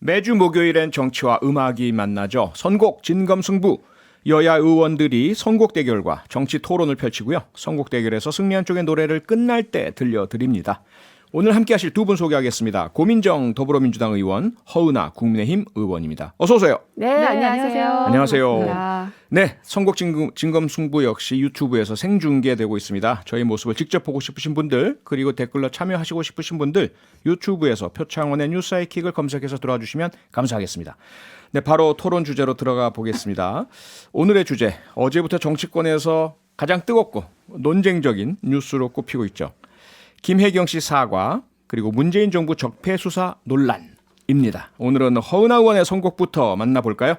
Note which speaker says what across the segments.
Speaker 1: 매주 목요일엔 정치와 음악이 만나죠. 선곡 진검승부. 여야 의원들이 선곡 대결과 정치 토론을 펼치고요. 선곡 대결에서 승리한 쪽의 노래를 끝날 때 들려드립니다. 오늘 함께 하실 두 분 소개하겠습니다. 고민정 더불어민주당 의원, 허은하 국민의힘 의원입니다. 어서 오세요.
Speaker 2: 네, 안녕하세요.
Speaker 1: 안녕하세요.
Speaker 2: 반갑습니다.
Speaker 1: 네, 선곡 진검승부 역시 유튜브에서 생중계되고 있습니다. 저희 모습을 직접 보고 싶으신 분들, 그리고 댓글로 참여하시고 싶으신 분들 유튜브에서 표창원의 뉴스아이킥을 검색해서 들어와 주시면 감사하겠습니다. 네, 바로 토론 주제로 들어가 보겠습니다. 오늘의 주제, 어제부터 정치권에서 가장 뜨겁고 논쟁적인 뉴스로 꼽히고 있죠. 김혜경 씨 사과, 그리고 문재인 정부 적폐 수사 논란입니다. 오늘은 허은하 의원의 선곡부터 만나볼까요?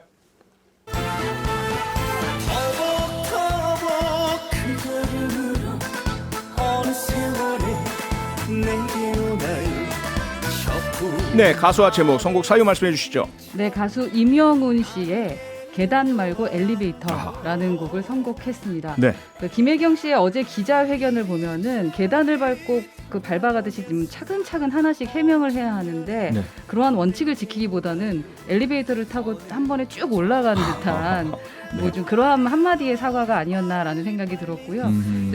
Speaker 1: 네, 가수와 제목, 선곡 사유 말씀해 주시죠.
Speaker 2: 네, 가수 임영웅 씨의 계단 말고 엘리베이터라는 곡을 선곡했습니다.
Speaker 1: 네.
Speaker 2: 김혜경 씨의 어제 기자회견을 보면은 계단을 밟고 밟아가듯이 좀 차근차근 하나씩 해명을 해야 하는데
Speaker 1: 네.
Speaker 2: 그러한 원칙을 지키기보다는 엘리베이터를 타고 한 번에 쭉 올라가는 듯한 뭐 좀 그러한 한마디의 사과가 아니었나라는 생각이 들었고요.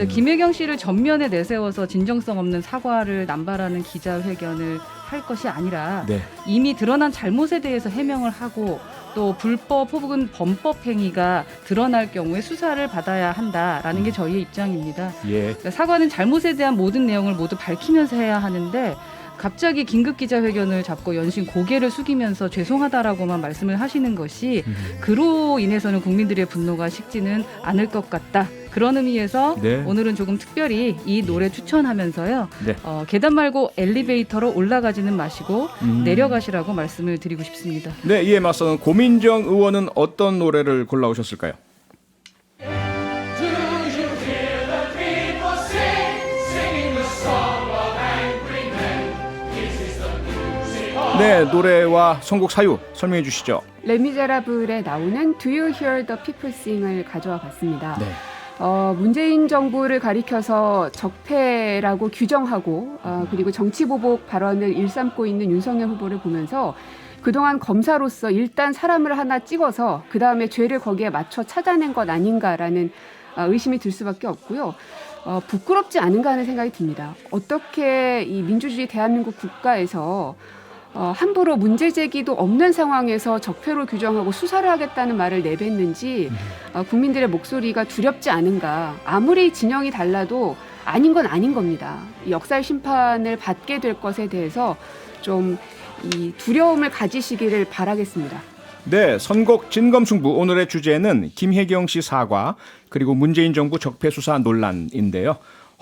Speaker 2: 김혜경 씨를 전면에 내세워서 진정성 없는 사과를 남발하는 기자회견을 할 것이 아니라
Speaker 1: 네.
Speaker 2: 이미 드러난 잘못에 대해서 해명을 하고 또 불법 혹은 범법 행위가 드러날 경우에 수사를 받아야 한다라는 게 저희의 입장입니다.
Speaker 1: 예.
Speaker 2: 그러니까 사과는 잘못에 대한 모든 내용을 모두 밝히면서 해야 하는데 갑자기 긴급 기자회견을 잡고 연신 고개를 숙이면서 죄송하다라고만 말씀을 하시는 것이 그로 인해서는 국민들의 분노가 식지는 않을 것 같다. 그런 의미에서
Speaker 1: 네.
Speaker 2: 오늘은 조금 특별히 이 노래 추천하면서요.
Speaker 1: 네.
Speaker 2: 계단 말고 엘리베이터로 올라가지는 마시고 내려가시라고 말씀을 드리고 싶습니다.
Speaker 1: 네, 이에 맞서는 고민정 의원은 어떤 노래를 골라오셨을까요? 네, 노래와 선곡 사유 설명해 주시죠.
Speaker 3: 레미제라블에 나오는 Do You Hear the People Sing을 가져와 봤습니다.
Speaker 1: 네.
Speaker 3: 문재인 정부를 가리켜서 적폐라고 규정하고 그리고 정치보복 발언을 일삼고 있는 윤석열 후보를 보면서 그동안 검사로서 일단 사람을 하나 찍어서 그다음에 죄를 거기에 맞춰 찾아낸 것 아닌가라는 의심이 들 수밖에 없고요. 부끄럽지 않은가 하는 생각이 듭니다. 어떻게 이 민주주의 대한민국 국가에서 함부로 문제 제기도 없는 상황에서 적폐로 규정하고 수사를 하겠다는 말을 내뱉는지 국민들의 목소리가 두렵지 않은가. 아무리 진영이 달라도 아닌 건 아닌 겁니다. 역사의 심판을 받게 될 것에 대해서 좀 이 두려움을 가지시기를 바라겠습니다.
Speaker 1: 네, 선곡 진검승부 오늘의 주제는 김혜경 씨 사과 그리고 문재인 정부 적폐 수사 논란인데요.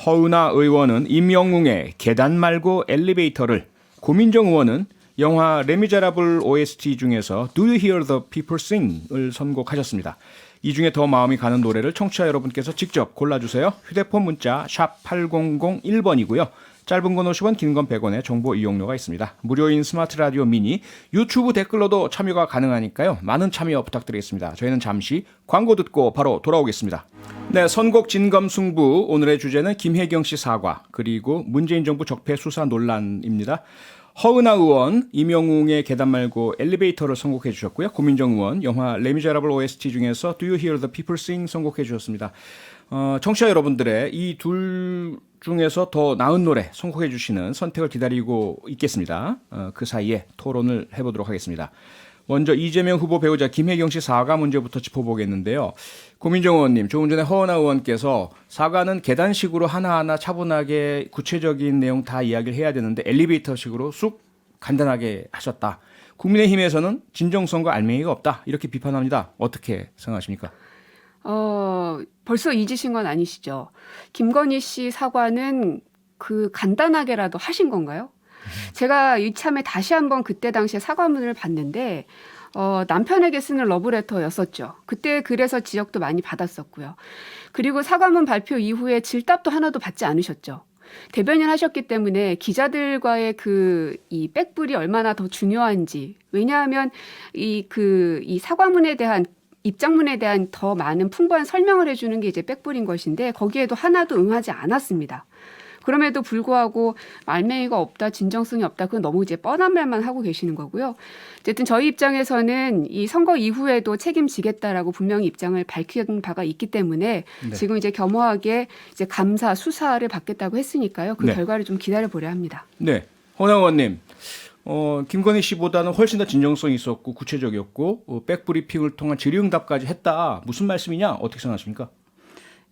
Speaker 1: 허은하 의원은 임영웅의 계단 말고 엘리베이터를, 고민정 의원은 영화 레미제라블 OST 중에서 Do You Hear the People Sing을 선곡하셨습니다. 이 중에 더 마음이 가는 노래를 청취자 여러분께서 직접 골라주세요. 휴대폰 문자 샵 8001번이고요. 짧은 건 50원, 긴 건 100원의 정보 이용료가 있습니다. 무료인 스마트 라디오 미니, 유튜브 댓글로도 참여가 가능하니까요. 많은 참여 부탁드리겠습니다. 저희는 잠시 광고 듣고 바로 돌아오겠습니다. 네, 선곡 진검승부 오늘의 주제는 김혜경 씨 사과 그리고 문재인 정부 적폐 수사 논란입니다. 허은하 의원, 임영웅의 계단 말고 엘리베이터를 선곡해 주셨고요. 고민정 의원, 영화 레미제라블 OST 중에서 Do You Hear the People Sing 선곡해 주셨습니다. 청취자 여러분들의 이 둘 중에서 더 나은 노래 선곡해 주시는 선택을 기다리고 있겠습니다. 그 사이에 토론을 해보도록 하겠습니다. 먼저 이재명 후보 배우자 김혜경 씨 사과 문제부터 짚어보겠는데요. 고민정 의원님, 조금 전에 허은하 의원께서 사과는 계단식으로 하나하나 차분하게 구체적인 내용 다 이야기를 해야 되는데 엘리베이터식으로 쑥 간단하게 하셨다. 국민의힘에서는 진정성과 알맹이가 없다. 이렇게 비판합니다. 어떻게 생각하십니까?
Speaker 3: 벌써 잊으신 건 아니시죠? 김건희 씨 사과는 간단하게라도 하신 건가요? 제가 이참에 다시 한번 그때 당시에 사과문을 봤는데 남편에게 쓰는 러브레터였었죠. 그때 그래서 지적도 많이 받았었고요. 그리고 사과문 발표 이후에 질답도 하나도 받지 않으셨죠. 대변인 하셨기 때문에 기자들과의 이 백불이 얼마나 더 중요한지. 왜냐하면 이 사과문에 대한 입장문에 대한 더 많은 풍부한 설명을 해주는 게 이제 백불인 것인데 거기에도 하나도 응하지 않았습니다. 그럼에도 불구하고 말맹이가 없다, 진정성이 없다, 그건 너무 이제 뻔한 말만 하고 계시는 거고요. 어쨌든 저희 입장에서는 이 선거 이후에도 책임지겠다라고 분명히 입장을 밝힌 바가 있기 때문에
Speaker 1: 네.
Speaker 3: 지금 이제 겸허하게 이제 감사, 수사를 받겠다고 했으니까요. 그
Speaker 1: 네.
Speaker 3: 결과를 좀 기다려 보려 합니다.
Speaker 1: 네, 허은하 의원님. 김건희 씨보다는 훨씬 더 진정성이 있었고 구체적이었고 백브리핑을 통한 질의응답까지 했다. 무슨 말씀이냐? 어떻게 생각하십니까?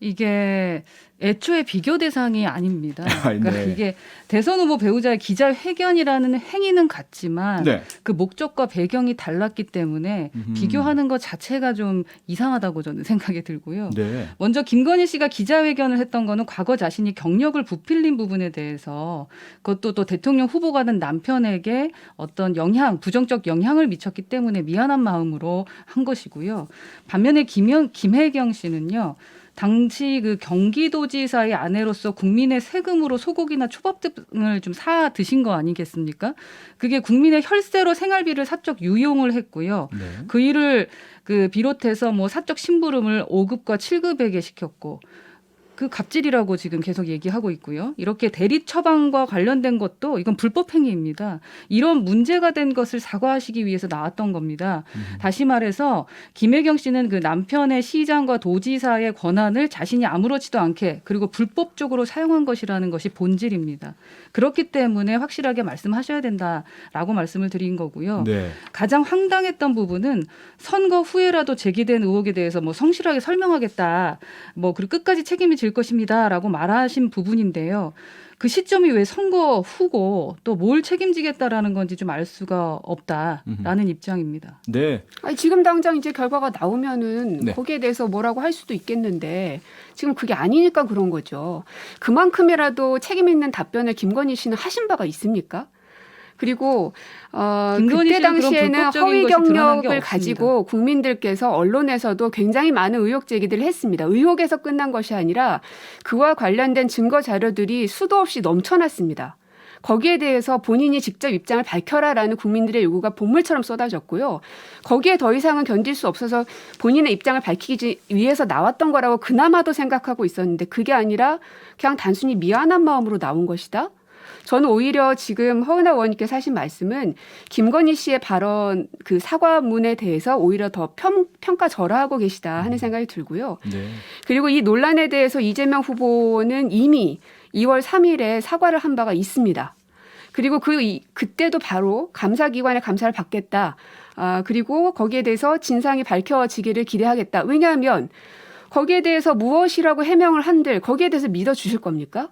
Speaker 2: 이게 애초에 비교 대상이 아닙니다. 그러니까
Speaker 1: 네.
Speaker 2: 이게 대선 후보 배우자의 기자회견이라는 행위는 같지만
Speaker 1: 네.
Speaker 2: 그 목적과 배경이 달랐기 때문에 비교하는 것 자체가 좀 이상하다고 저는 생각이 들고요.
Speaker 1: 네.
Speaker 2: 먼저 김건희 씨가 기자회견을 했던 거는 과거 자신이 경력을 부필린 부분에 대해서 그것도 또 대통령 후보가 된 남편에게 어떤 부정적 영향을 미쳤기 때문에 미안한 마음으로 한 것이고요. 반면에 김혜경 씨는요. 당시 그 경기도지사의 아내로서 국민의 세금으로 소고기나 초밥 등을 좀 사 드신 거 아니겠습니까? 그게 국민의 혈세로 생활비를 사적 유용을 했고요.
Speaker 1: 네.
Speaker 2: 그 일을 비롯해서 뭐 사적 심부름을 5급과 7급에게 시켰고 그 갑질이라고 지금 계속 얘기하고 있고요. 이렇게 대리 처방과 관련된 것도 이건 불법 행위입니다. 이런 문제가 된 것을 사과하시기 위해서 나왔던 겁니다. 다시 말해서 김혜경 씨는 그 남편의 시장과 도지사의 권한을 자신이 아무렇지도 않게 그리고 불법적으로 사용한 것이라는 것이 본질입니다. 그렇기 때문에 확실하게 말씀하셔야 된다라고 말씀을 드린 거고요.
Speaker 1: 네.
Speaker 2: 가장 황당했던 부분은 선거 후에라도 제기된 의혹에 대해서 뭐 성실하게 설명하겠다. 그리고 끝까지 책임을 질 것입니다라고 말하신 부분인데요. 그 시점이 왜 선거 후고 또 뭘 책임지겠다라는 건지 좀 알 수가 없다라는 입장입니다.
Speaker 1: 네.
Speaker 3: 아니, 지금 당장 이제 결과가 나오면은
Speaker 1: 네.
Speaker 3: 거기에 대해서 뭐라고 할 수도 있겠는데 지금 그게 아니니까 그런 거죠. 그만큼이라도 책임 있는 답변을 김건희 씨는 하신 바가 있습니까? 그리고
Speaker 2: 김건희
Speaker 3: 그때
Speaker 2: 씨는 그런
Speaker 3: 당시에는
Speaker 2: 불법적인
Speaker 3: 허위
Speaker 2: 것이 드러난 게
Speaker 3: 경력을
Speaker 2: 없습니다.
Speaker 3: 가지고 국민들께서 언론에서도 굉장히 많은 의혹 제기들을 했습니다. 의혹에서 끝난 것이 아니라 그와 관련된 증거 자료들이 수도 없이 넘쳐났습니다. 거기에 대해서 본인이 직접 입장을 밝혀라라는 국민들의 요구가 본물처럼 쏟아졌고요. 거기에 더 이상은 견딜 수 없어서 본인의 입장을 밝히기 위해서 나왔던 거라고 그나마도 생각하고 있었는데 그게 아니라 그냥 단순히 미안한 마음으로 나온 것이다. 저는 오히려 지금 허은하 의원님께서 하신 말씀은 김건희 씨의 발언 그 사과문에 대해서 오히려 더 평가절하하고 계시다 하는 생각이 들고요.
Speaker 1: 네.
Speaker 3: 그리고 이 논란에 대해서 이재명 후보는 이미 2월 3일에 사과를 한 바가 있습니다. 그리고 그때도 바로 감사기관의 감사를 받겠다. 그리고 거기에 대해서 진상이 밝혀지기를 기대하겠다. 왜냐하면 거기에 대해서 무엇이라고 해명을 한들 거기에 대해서 믿어주실 겁니까?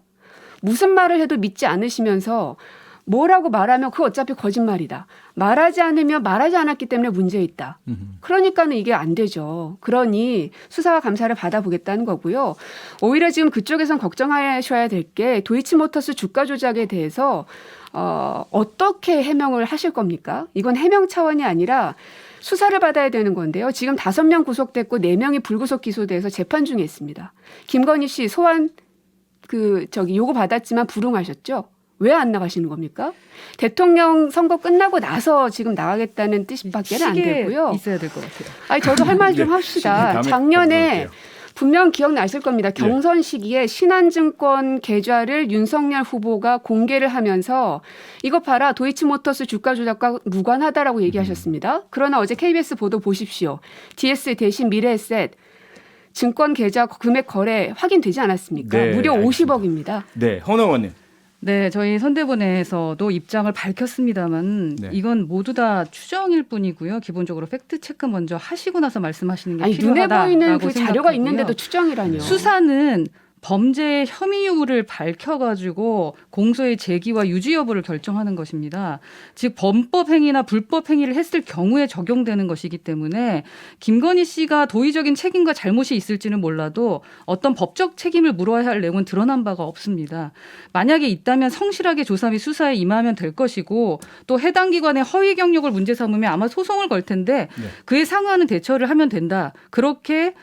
Speaker 3: 무슨 말을 해도 믿지 않으시면서 뭐라고 말하면 그거 어차피 거짓말이다. 말하지 않으면 말하지 않았기 때문에 문제 있다. 그러니까는 이게 안 되죠. 그러니 수사와 감사를 받아보겠다는 거고요. 오히려 지금 그쪽에선 걱정하셔야 될 게 도이치모터스 주가 조작에 대해서 어떻게 해명을 하실 겁니까? 이건 해명 차원이 아니라 수사를 받아야 되는 건데요. 지금 5명 구속됐고 4명이 불구속 기소돼서 재판 중에 있습니다. 김건희 씨 소환 요구 받았지만 불응하셨죠? 왜 안 나가시는 겁니까? 대통령 선거 끝나고 나서 지금 나가겠다는 뜻밖에는 안 되고요.
Speaker 2: 있어야 될 것 같아요.
Speaker 3: 아니 저도 할 말 좀
Speaker 1: 네,
Speaker 3: 합시다.
Speaker 1: 다음에
Speaker 3: 작년에
Speaker 1: 들어볼게요.
Speaker 3: 분명 기억나실 겁니다. 경선 시기에 신한증권 계좌를 윤석열 후보가 공개를 하면서 이거 봐라 도이치모터스 주가 조작과 무관하다라고 얘기하셨습니다. 그러나 어제 KBS 보도 보십시오. DS 대신 미래에셋 증권 계좌 금액 거래 확인되지 않았습니까?
Speaker 1: 네,
Speaker 3: 무려
Speaker 1: 알겠습니다.
Speaker 3: 50억입니다.
Speaker 1: 네. 허은하 의원님.
Speaker 2: 네, 저희 선대본에서도 입장을 밝혔습니다만
Speaker 1: 네.
Speaker 2: 이건 모두 다 추정일 뿐이고요. 기본적으로 팩트 체크 먼저 하시고 나서 말씀하시는 게
Speaker 3: 아니 눈에
Speaker 2: 필요하다라고
Speaker 3: 보이는 그
Speaker 2: 생각하고요.
Speaker 3: 자료가 있는데도 추정이라뇨.
Speaker 2: 수사는 범죄의 혐의율을 밝혀가지고 공소의 제기와 유지 여부를 결정하는 것입니다. 즉 범법 행위나 불법 행위를 했을 경우에 적용되는 것이기 때문에 김건희 씨가 도의적인 책임과 잘못이 있을지는 몰라도 어떤 법적 책임을 물어야 할 내용은 드러난 바가 없습니다. 만약에 있다면 성실하게 조사 및 수사에 임하면 될 것이고 또 해당 기관의 허위 경력을 문제 삼으면 아마 소송을 걸 텐데 그에 상응하는 대처를 하면 된다. 그렇게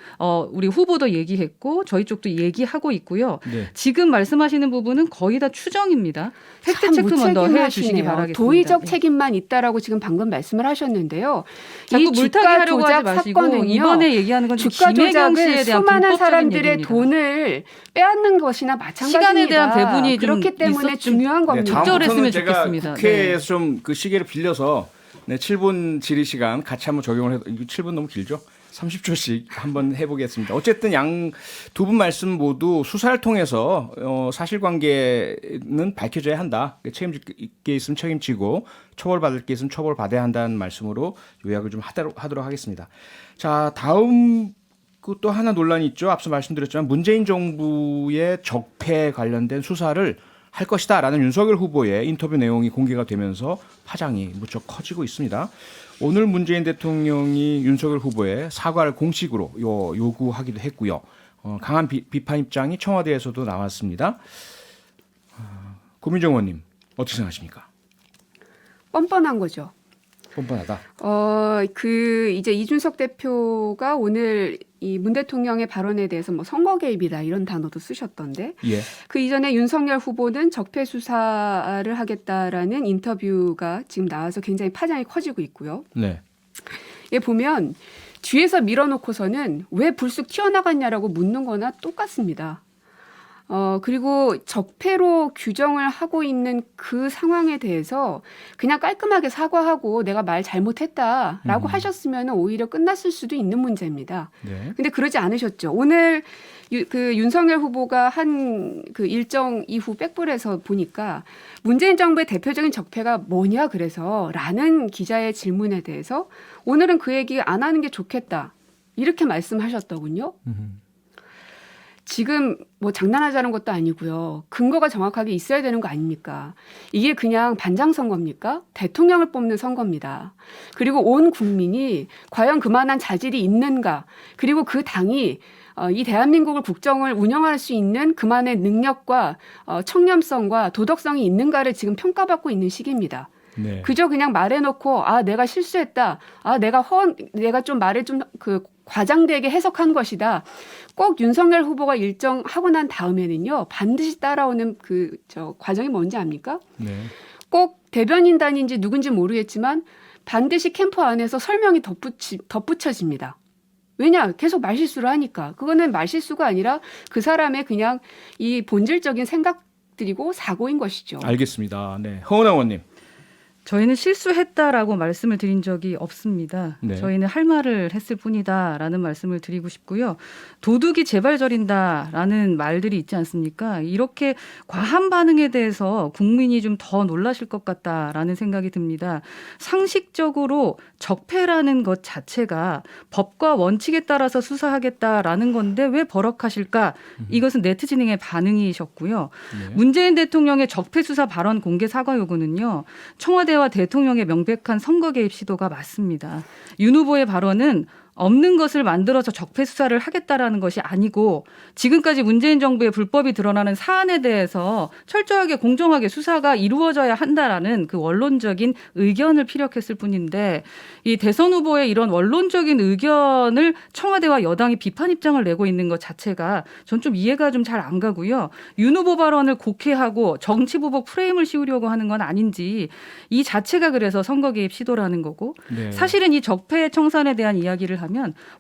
Speaker 2: 우리 후보도 얘기했고 저희 쪽도 얘기하고 하고 있고요.
Speaker 1: 네.
Speaker 2: 지금 말씀하시는 부분은 거의 다 추정입니다. 팩트 체크만 더 해주시기 바라겠습니다.
Speaker 3: 도의적
Speaker 2: 예.
Speaker 3: 책임만 있다라고 지금 방금 말씀을 하셨는데요.
Speaker 2: 자꾸
Speaker 3: 이
Speaker 2: 물타기
Speaker 3: 주가
Speaker 2: 하려고 하지
Speaker 3: 조작
Speaker 2: 마시고
Speaker 3: 사건은요.
Speaker 2: 이번에 얘기하는 건
Speaker 3: 주가
Speaker 2: 김혜경 씨에
Speaker 3: 조작은
Speaker 2: 대한
Speaker 3: 수많은
Speaker 2: 불법적인
Speaker 3: 사람들의
Speaker 2: 얘기입니다.
Speaker 3: 돈을 빼앗는 것이나 마찬가지입니다.
Speaker 2: 시간에 대한 배분이 좀
Speaker 3: 그렇기 때문에
Speaker 2: 있었- 좀
Speaker 3: 중요한 겁니다.
Speaker 2: 적절했으면
Speaker 1: 다음부터는 제가
Speaker 2: 좋겠습니다.
Speaker 1: 국회에서 좀 그 시계를 빌려서 7분 질의 시간 같이 한번 적용을 해도 이거 7분 너무 길죠? 30초씩 한번 해보겠습니다. 어쨌든 양 두 분 말씀 모두 수사를 통해서 사실관계는 밝혀져야 한다. 책임질 게 있으면 책임지고 처벌받을 게 있으면 처벌받아야 한다는 말씀으로 요약을 좀 하도록 하겠습니다. 자, 다음 또 하나 논란이 있죠. 앞서 말씀드렸지만 문재인 정부의 적폐 관련된 수사를 할 것이다라는 윤석열 후보의 인터뷰 내용이 공개가 되면서 파장이 무척 커지고 있습니다. 오늘 문재인 대통령이 윤석열 후보의 사과를 공식으로 요구하기도 했고요. 강한 비판 입장이 청와대에서도 나왔습니다. 고민정 의원님 어떻게 생각하십니까?
Speaker 3: 뻔뻔한 거죠.
Speaker 1: 뻔뻔하다.
Speaker 3: 이제 이준석 대표가 오늘 이 문 대통령의 발언에 대해서 뭐 선거 개입이다 이런 단어도 쓰셨던데
Speaker 1: 예.
Speaker 3: 그 이전에 윤석열 후보는 적폐 수사를 하겠다라는 인터뷰가 지금 나와서 굉장히 파장이 커지고 있고요.
Speaker 1: 네.
Speaker 3: 얘 보면 뒤에서 밀어놓고서는 왜 불쑥 튀어나갔냐라고 묻는 거나 똑같습니다. 그리고 적폐로 규정을 하고 있는 그 상황에 대해서 그냥 깔끔하게 사과하고 내가 말 잘못했다라고 하셨으면 오히려 끝났을 수도 있는 문제입니다.
Speaker 1: 네.
Speaker 3: 근데 그러지 않으셨죠. 오늘 그 윤석열 후보가 한 그 일정 이후 백볼에서 보니까 문재인 정부의 대표적인 적폐가 뭐냐 그래서 라는 기자의 질문에 대해서 오늘은 그 얘기 안 하는 게 좋겠다. 이렇게 말씀하셨더군요. 지금 뭐 장난하자는 것도 아니고요. 근거가 정확하게 있어야 되는 거 아닙니까? 이게 그냥 반장 선거입니까? 대통령을 뽑는 선거입니다. 그리고 온 국민이 과연 그만한 자질이 있는가? 그리고 그 당이 이 대한민국을 국정을 운영할 수 있는 그만의 능력과 청렴성과 도덕성이 있는가를 지금 평가받고 있는 시기입니다.
Speaker 1: 네.
Speaker 3: 그저 그냥 말해놓고 내가 실수했다. 내가 좀 말을 좀 그 과장되게 해석한 것이다. 꼭 윤석열 후보가 일정하고 난 다음에는요. 반드시 따라오는 과정이 뭔지 압니까?
Speaker 1: 네.
Speaker 3: 꼭 대변인단인지 누군지 모르겠지만 반드시 캠프 안에서 설명이 덧붙여집니다. 왜냐? 계속 말실수를 하니까. 그거는 말실수가 아니라 그 사람의 그냥 이 본질적인 생각들이고 사고인 것이죠.
Speaker 1: 알겠습니다. 네. 허은하 의원님.
Speaker 2: 저희는 실수했다라고 말씀을 드린 적이 없습니다.
Speaker 1: 네.
Speaker 2: 저희는 할 말을 했을 뿐이다라는 말씀을 드리고 싶고요. 도둑이 제발 저린다라는 말들이 있지 않습니까? 이렇게 과한 반응에 대해서 국민이 좀 더 놀라실 것 같다라는 생각이 듭니다. 상식적으로 적폐라는 것 자체가 법과 원칙에 따라서 수사하겠다라는 건데 왜 버럭하실까? 이것은 네티즌의 반응이셨고요.
Speaker 1: 네.
Speaker 2: 문재인 대통령의 적폐 수사 발언 공개 사과 요구는요. 청와대와 대통령의 명백한 선거 개입 시도가 맞습니다. 윤 후보의 발언은 없는 것을 만들어서 적폐 수사를 하겠다라는 것이 아니고 지금까지 문재인 정부의 불법이 드러나는 사안에 대해서 철저하게 공정하게 수사가 이루어져야 한다라는 그 원론적인 의견을 피력했을 뿐인데 이 대선 후보의 이런 원론적인 의견을 청와대와 여당이 비판 입장을 내고 있는 것 자체가 전 좀 이해가 좀 잘 안 가고요. 윤 후보 발언을 곡해하고 정치 보복 프레임을 씌우려고 하는 건 아닌지 이 자체가 그래서 선거 개입 시도라는 거고
Speaker 1: 네.
Speaker 2: 사실은 이 적폐 청산에 대한 이야기를 하면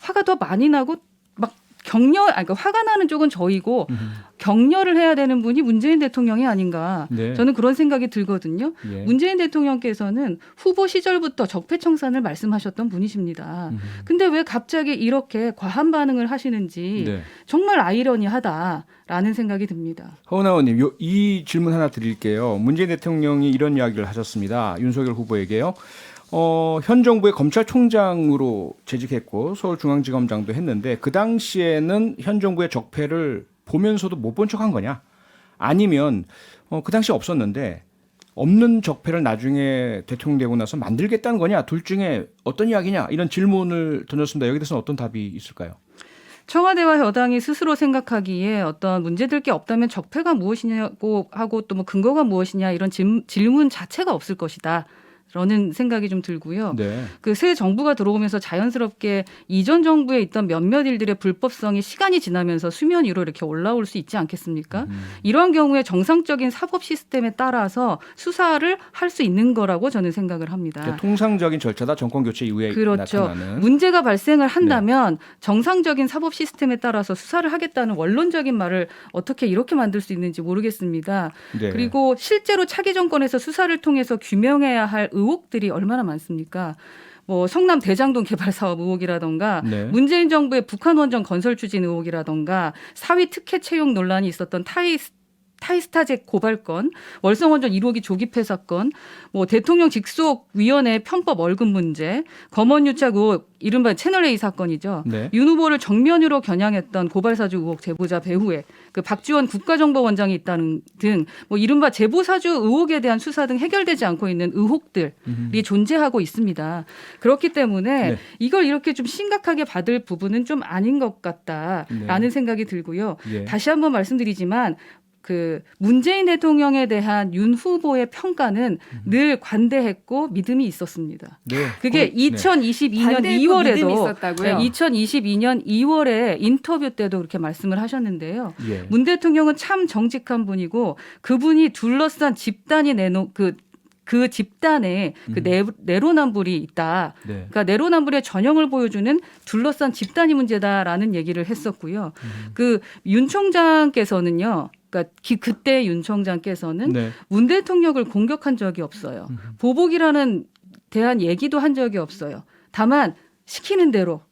Speaker 2: 화가 더 많이 나고 막 그러니까 화가 나는 쪽은 저희고 격려를 해야 되는 분이 문재인 대통령이 아닌가.
Speaker 1: 네.
Speaker 2: 저는 그런 생각이 들거든요.
Speaker 1: 예.
Speaker 2: 문재인 대통령께서는 후보 시절부터 적폐 청산을 말씀하셨던 분이십니다. 근데 왜 갑자기 이렇게 과한 반응을 하시는지
Speaker 1: 네.
Speaker 2: 정말 아이러니하다라는 생각이 듭니다.
Speaker 1: 허은하 의원님, 이 질문 하나 드릴게요. 문재인 대통령이 이런 이야기를 하셨습니다. 윤석열 후보에게요. 현 정부의 검찰총장으로 재직했고 서울중앙지검장도 했는데 그 당시에는 현 정부의 적폐를 보면서도 못 본 척한 거냐? 아니면 그 당시 없었는데 없는 적폐를 나중에 대통령 되고 나서 만들겠다는 거냐? 둘 중에 어떤 이야기냐? 이런 질문을 던졌습니다. 여기 대해서는 어떤 답이 있을까요?
Speaker 2: 청와대와 여당이 스스로 생각하기에 어떤 문제될 게 없다면 적폐가 무엇이냐고 하고 또 뭐 근거가 무엇이냐 이런 질문 자체가 없을 것이다. 라는 생각이 좀 들고요.
Speaker 1: 네.
Speaker 2: 그 새 정부가 들어오면서 자연스럽게 이전 정부에 있던 몇몇 일들의 불법성이 시간이 지나면서 수면 위로 이렇게 올라올 수 있지 않겠습니까? 이러한 경우에 정상적인 사법 시스템에 따라서 수사를 할 수 있는 거라고 저는 생각을 합니다.
Speaker 1: 그러니까 통상적인 절차다. 정권 교체 이후에
Speaker 2: 그렇죠.
Speaker 1: 나타나는.
Speaker 2: 문제가 발생을 한다면 정상적인 사법 시스템에 따라서 수사를 하겠다는 원론적인 말을 어떻게 이렇게 만들 수 있는지 모르겠습니다.
Speaker 1: 네.
Speaker 2: 그리고 실제로 차기 정권에서 수사를 통해서 규명해야 할 의혹들이 얼마나 많습니까? 뭐 성남 대장동 개발 사업 의혹이라던가
Speaker 1: 네.
Speaker 2: 문재인 정부의 북한 원전 건설 추진 의혹이라던가 사위 특혜 채용 논란이 있었던 타이스타제 고발건, 월성원전 1호기 조기 폐사 건, 뭐 대통령 직속위원회 편법 월급 문제, 검언유착 의혹, 이른바 채널A 사건이죠.
Speaker 1: 네.
Speaker 2: 윤 후보를 정면으로 겨냥했던 고발사주 의혹 제보자 배후에 그 박지원 국가정보원장이 있다는 등 뭐 이른바 제보사주 의혹에 대한 수사 등 해결되지 않고 있는 의혹들이 존재하고 있습니다. 그렇기 때문에
Speaker 1: 네.
Speaker 2: 이걸 이렇게 좀 심각하게 받을 부분은 좀 아닌 것 같다라는 생각이 들고요.
Speaker 1: 예.
Speaker 2: 다시 한번 말씀드리지만 그 문재인 대통령에 대한 윤 후보의 평가는 늘 관대했고 믿음이 있었습니다.
Speaker 1: 네.
Speaker 2: 그게 2022년
Speaker 3: 반대했고 믿음이
Speaker 2: 2월에도
Speaker 3: 있었다고요?
Speaker 2: 2022년 2월에 인터뷰 때도 그렇게 말씀을 하셨는데요.
Speaker 1: 예.
Speaker 2: 문 대통령은 참 정직한 분이고 그분이 둘러싼 집단이 그 집단에 그 내로남불이 있다.
Speaker 1: 네.
Speaker 2: 그러니까 내로남불의 전형을 보여주는 둘러싼 집단이 문제다라는 얘기를 했었고요. 그 윤 총장께서는요. 그러니까 그때 윤 총장께서는
Speaker 1: 네.
Speaker 2: 문 대통령을 공격한 적이 없어요. 보복이라는 대한 얘기도 한 적이 없어요. 다만 시키는 대로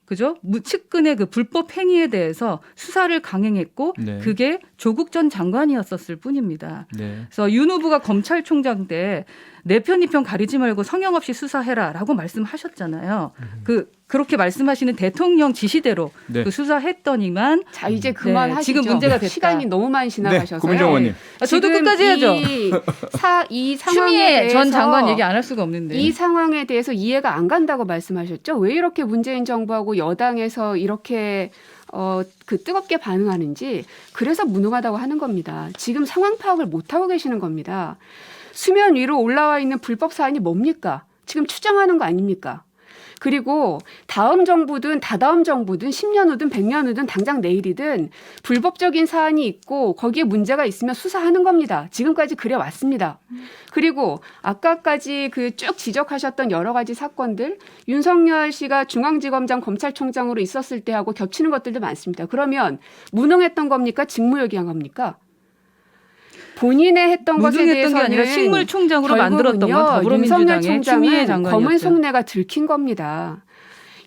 Speaker 2: 그죠? 측근의 그 불법 행위에 대해서 수사를 강행했고
Speaker 1: 네.
Speaker 2: 그게 조국 전 장관이었었을 뿐입니다.
Speaker 1: 네.
Speaker 2: 그래서 윤 후보가 검찰총장 때 내 편 이 편 가리지 말고 성형 없이 수사해라라고 말씀하셨잖아요. 그렇게 말씀하시는 대통령 지시대로
Speaker 1: 네.
Speaker 2: 그 수사했더니만
Speaker 3: 자 이제 그만하시죠.
Speaker 2: 지금 문제가 됐다.
Speaker 3: 시간이 너무 많이 지나가셔서요.
Speaker 1: 고민정 의원님.
Speaker 2: 저도
Speaker 3: 지금
Speaker 2: 끝까지 해야죠.
Speaker 3: 이 상황에
Speaker 2: 추미애
Speaker 3: 대해서
Speaker 2: 전 장관 얘기 안 할 수가 없는데.
Speaker 3: 이 상황에 대해서 이해가 안 간다고 말씀하셨죠. 왜 이렇게 문재인 정부하고 여당에서 이렇게 그 뜨겁게 반응하는지 그래서 무능하다고 하는 겁니다. 지금 상황 파악을 못 하고 계시는 겁니다. 수면 위로 올라와 있는 불법 사안이 뭡니까? 지금 추정하는 거 아닙니까? 그리고 다음 정부든 다다음 정부든 10년 후든 100년 후든 당장 내일이든 불법적인 사안이 있고 거기에 문제가 있으면 수사하는 겁니다. 지금까지 그래 왔습니다. 그리고 아까까지 그 쭉 지적하셨던 여러 가지 사건들 윤석열 씨가 중앙지검장 검찰총장으로 있었을 때하고 겹치는 것들도 많습니다. 그러면 무능했던 겁니까? 직무유기한 겁니까? 본인의 했던 것에
Speaker 2: 무능했던 게
Speaker 3: 대해서는
Speaker 2: 아니라 식물총장으로 만들었던 건
Speaker 3: 윤석열
Speaker 2: 더불어민주당의 추미애
Speaker 3: 총장은
Speaker 2: 장관이었죠.
Speaker 3: 검은 속내가 들킨 겁니다.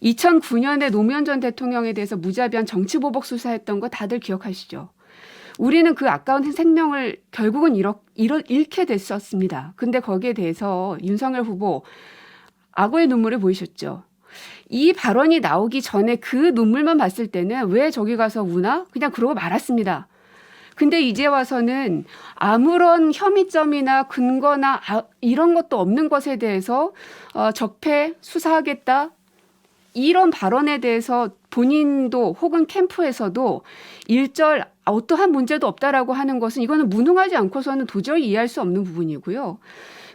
Speaker 3: 2009년에 노무현 전 대통령에 대해서 무자비한 정치보복 수사했던 거 다들 기억하시죠? 우리는 그 아까운 생명을 결국은 잃게 됐었습니다. 근데 거기에 대해서 윤석열 후보 악어의 눈물을 보이셨죠? 이 발언이 나오기 전에 그 눈물만 봤을 때는 왜 저기 가서 우나? 그냥 그러고 말았습니다. 근데 이제 와서는 아무런 혐의점이나 근거나 이런 것도 없는 것에 대해서 적폐 수사하겠다. 이런 발언에 대해서 본인도 혹은 캠프에서도 일절 어떠한 문제도 없다라고 하는 것은 이거는 무능하지 않고서는 도저히 이해할 수 없는 부분이고요.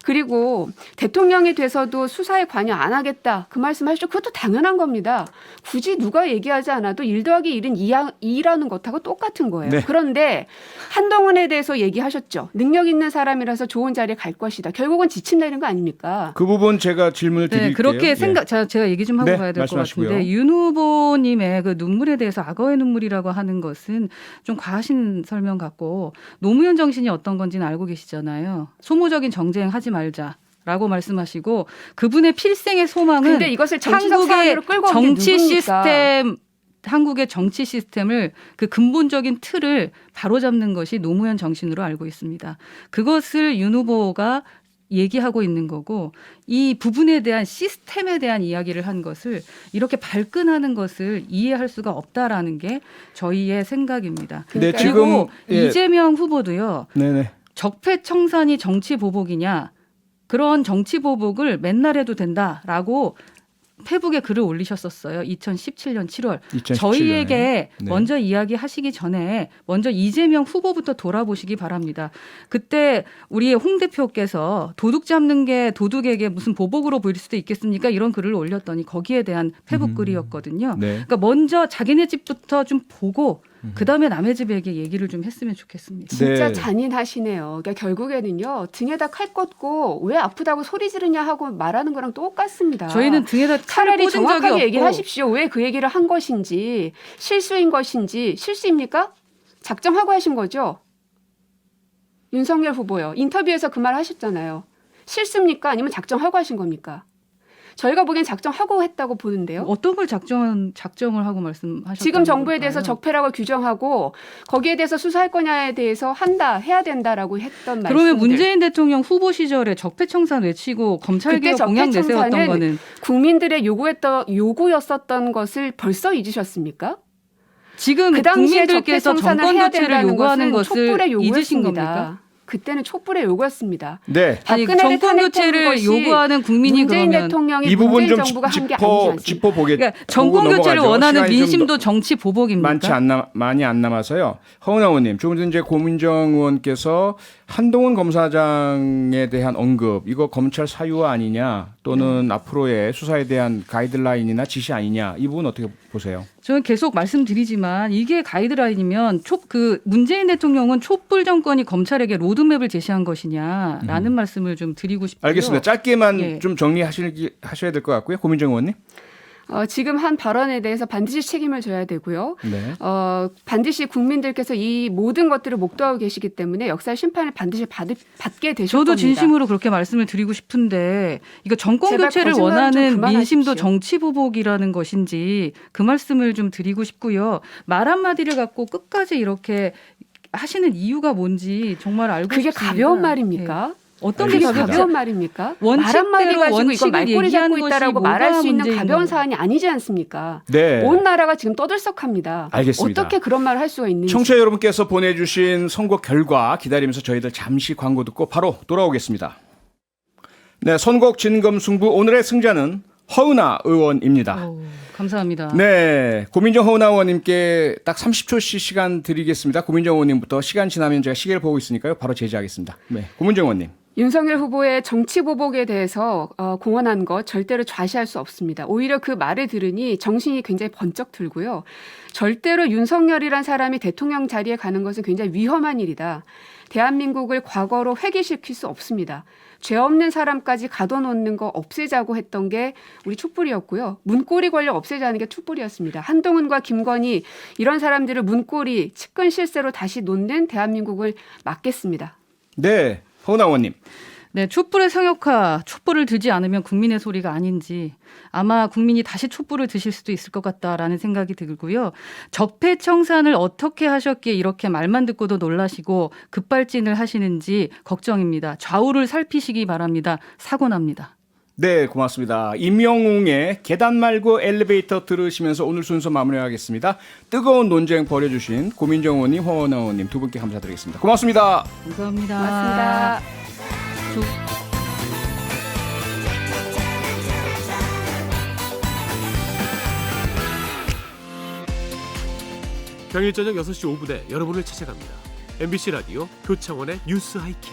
Speaker 3: 그리고 대통령이 돼서도 수사에 관여 안 하겠다. 그 말씀하시죠. 그것도 당연한 겁니다. 굳이 누가 얘기하지 않아도 1 더하기 1은 2라는 것하고 똑같은 거예요.
Speaker 1: 네.
Speaker 3: 그런데 한동훈에 대해서 얘기하셨죠. 능력 있는 사람이라서 좋은 자리에 갈 것이다. 결국은 지침 내는 거 아닙니까?
Speaker 1: 그 부분 제가 질문을 드릴게요.
Speaker 2: 네, 그렇게 제가 얘기 좀 하고
Speaker 1: 네,
Speaker 2: 가야 될 것
Speaker 1: 말씀하시고요.
Speaker 2: 같은데 윤 후보님의 그 눈물에 대해서 악어의 눈물이라고 하는 것은 좀 과하신 설명 같고 노무현 정신이 어떤 건지는 알고 계시잖아요. 소모적인 정쟁 하지 말자라고 말씀하시고 그분의 필생의 소망은
Speaker 3: 근데 이것을 정치적 사안으로 끌고 온 게
Speaker 2: 정치
Speaker 3: 누굽니까?
Speaker 2: 시스템 한국의 정치 시스템을 그 근본적인 틀을 바로잡는 것이 노무현 정신으로 알고 있습니다. 그것을 윤 후보가 얘기하고 있는 거고 이 부분에 대한 시스템에 대한 이야기를 한 것을 이렇게 발끈하는 것을 이해할 수가 없다라는 게 저희의 생각입니다.
Speaker 1: 네,
Speaker 2: 그리고
Speaker 1: 지금 예.
Speaker 2: 이재명 후보도요.
Speaker 1: 네네.
Speaker 2: 적폐청산이 정치 보복이냐 그런 정치 보복을 맨날 해도 된다라고 페북에 글을 올리셨었어요. 2017년 7월.
Speaker 1: 2017년에.
Speaker 2: 저희에게
Speaker 1: 네.
Speaker 2: 먼저 이야기하시기 전에 먼저 이재명 후보부터 돌아보시기 바랍니다. 그때 우리의 홍 대표께서 도둑 잡는 게 도둑에게 무슨 보복으로 보일 수도 있겠습니까? 이런 글을 올렸더니 거기에 대한 페북 글이었거든요.
Speaker 1: 네.
Speaker 2: 그러니까 먼저 자기네 집부터 좀 보고 그다음에 남의 집에게 얘기를 좀 했으면 좋겠습니다.
Speaker 3: 진짜
Speaker 1: 네.
Speaker 3: 잔인하시네요. 그러니까 결국에는요. 등에다 칼 꽂고 왜 아프다고 소리 지르냐 하고 말하는 거랑 똑같습니다.
Speaker 2: 저희는 등에다 칼을
Speaker 3: 차라리
Speaker 2: 꽂은 적이
Speaker 3: 정확하게
Speaker 2: 없고
Speaker 3: 얘기를 하십시오. 왜 그 얘기를 한 것인지 실수인 것인지 실수입니까? 작정하고 하신 거죠? 윤석열 후보요. 인터뷰에서 그 말 하셨잖아요. 실수입니까? 아니면 작정하고 하신 겁니까? 저희가 보기엔 작정하고 했다고 보는데요.
Speaker 2: 어떤 걸 작정을 하고 말씀하셨다는
Speaker 3: 지금 정부에 대해서
Speaker 2: 걸까요?
Speaker 3: 적폐라고 규정하고 거기에 대해서 수사할 거냐에 대해서 해야 된다라고 했던 말씀들.
Speaker 2: 그러면 문재인 대통령 후보 시절에 적폐청산 외치고 검찰개혁
Speaker 3: 그때
Speaker 2: 공약 내세웠던
Speaker 3: 적폐청산은
Speaker 2: 거는
Speaker 3: 국민들의 요구였었던 것을 벌써 잊으셨습니까?
Speaker 2: 지금
Speaker 3: 그 당시에
Speaker 2: 국민들께서
Speaker 3: 적폐청산을
Speaker 2: 정권
Speaker 3: 해야
Speaker 2: 교체를
Speaker 3: 된다는
Speaker 2: 요구하는
Speaker 3: 것은
Speaker 2: 것을
Speaker 3: 촛불의
Speaker 2: 잊으신
Speaker 3: 요구였습니다.
Speaker 2: 겁니까?
Speaker 3: 그때는 촛불의 요구였습니다.
Speaker 1: 네.
Speaker 2: 아니
Speaker 3: 박근혜를
Speaker 2: 정권 교체를
Speaker 3: 탄핵한 것이
Speaker 2: 요구하는 국민이
Speaker 3: 문재인
Speaker 2: 그러면
Speaker 3: 대통령이
Speaker 1: 이 부분
Speaker 3: 문재인
Speaker 1: 좀
Speaker 3: 정부가 한 게 아니지 않습니까?
Speaker 1: 짚어보겠.
Speaker 2: 그러니까 정권
Speaker 1: 보고
Speaker 2: 교체를
Speaker 1: 넘어가죠.
Speaker 2: 원하는
Speaker 1: 시간이 좀
Speaker 2: 민심도 정치 보복입니까?
Speaker 1: 많이 안 남아서요. 허은하 의원님, 조금 전에 이제 고민정 의원께서 한동훈 검사장에 대한 언급, 이거 검찰 사유화 아니냐, 또는 앞으로의 수사에 대한 가이드라인이나 지시 아니냐, 이 부분 어떻게 보세요?
Speaker 2: 저는 계속 말씀드리지만 이게 가이드라인이면 문재인 대통령은 촛불 정권이 검찰에게 로드맵을 제시한 것이냐라는 말씀을 좀 드리고 싶고요.
Speaker 1: 알겠습니다. 짧게만
Speaker 2: 예.
Speaker 1: 좀 정리하셔야 될 것 같고요. 고민정 의원님.
Speaker 3: 지금 한 발언에 대해서 반드시 책임을 져야 되고요.
Speaker 1: 네.
Speaker 3: 반드시 국민들께서 이 모든 것들을 목도하고 계시기 때문에 역사 심판을 반드시 받게 되실
Speaker 2: 저도
Speaker 3: 겁니다.
Speaker 2: 진심으로 그렇게 말씀을 드리고 싶은데 이거 정권
Speaker 3: 제발
Speaker 2: 교체를
Speaker 3: 거짓말은 좀
Speaker 2: 원하는
Speaker 3: 그만하십시오.
Speaker 2: 민심도 정치 보복이라는 것인지 그 말씀을 좀 드리고 싶고요. 말 한마디를 갖고 끝까지 이렇게 하시는 이유가 뭔지 정말 알고
Speaker 3: 그게
Speaker 2: 싶습니다.
Speaker 3: 가벼운 말입니까?
Speaker 2: 예. 어떤 게
Speaker 3: 그게
Speaker 1: 알겠습니다.
Speaker 3: 가벼운 말입니까?
Speaker 2: 원칙대로
Speaker 3: 말 한마디 가지고 이건
Speaker 2: 원칙을
Speaker 3: 말꼬리
Speaker 2: 얘기한
Speaker 3: 잡고 있다라고
Speaker 2: 것이
Speaker 3: 말할
Speaker 2: 뭐가
Speaker 3: 수 있는
Speaker 2: 문제인
Speaker 3: 가벼운
Speaker 2: 건가요?
Speaker 3: 사안이 아니지 않습니까?
Speaker 1: 네.
Speaker 3: 온 나라가 지금 떠들썩합니다.
Speaker 1: 알겠습니다.
Speaker 3: 어떻게 그런 말을 할 수가 있는지.
Speaker 1: 청취자 여러분께서 보내주신 선거 결과 기다리면서 저희들 잠시 광고 듣고 바로 돌아오겠습니다. 네, 선곡 진검승부 오늘의 승자는 허은하 의원입니다.
Speaker 2: 감사합니다.
Speaker 1: 네, 고민정 허은하 의원님께 딱 30초씩 시간 드리겠습니다. 고민정 의원님부터 시간 지나면 제가 시계를 보고 있으니까요. 바로 제지하겠습니다. 네, 고민정 의원님.
Speaker 3: 윤석열 후보의 정치 보복에 대해서 공언한 것 절대로 좌시할 수 없습니다. 오히려 그 말을 들으니 정신이 굉장히 번쩍 들고요. 절대로 윤석열이란 사람이 대통령 자리에 가는 것은 굉장히 위험한 일이다. 대한민국을 과거로 회귀시킬 수 없습니다. 죄 없는 사람까지 가둬놓는 거 없애자고 했던 게 우리 촛불이었고요. 문고리 권력 없애자는 게 촛불이었습니다. 한동훈과 김건희 이런 사람들을 문고리 측근 실세로 다시 놓는 대한민국을 막겠습니다.
Speaker 1: 네, 허은하 의원님.
Speaker 2: 네, 촛불의 성역화, 촛불을 들지 않으면 국민의 소리가 아닌지 아마 국민이 다시 촛불을 드실 수도 있을 것 같다라는 생각이 들고요. 적폐청산을 어떻게 하셨기에 이렇게 말만 듣고도 놀라시고 급발진을 하시는지 걱정입니다. 좌우를 살피시기 바랍니다. 사고 납니다.
Speaker 1: 네, 고맙습니다. 임영웅의 계단 말고 엘리베이터 들으시면서 오늘 순서 마무리하겠습니다. 뜨거운 논쟁 벌여주신 고민정 의원님, 허은하 의원님 두 분께 감사드리겠습니다. 고맙습니다.
Speaker 2: 감사합니다.
Speaker 3: 고맙습니다.
Speaker 4: 평일 저녁 6시 5분에 여러분을 찾아갑니다. MBC 라디오 교창원의 뉴스 하이킥.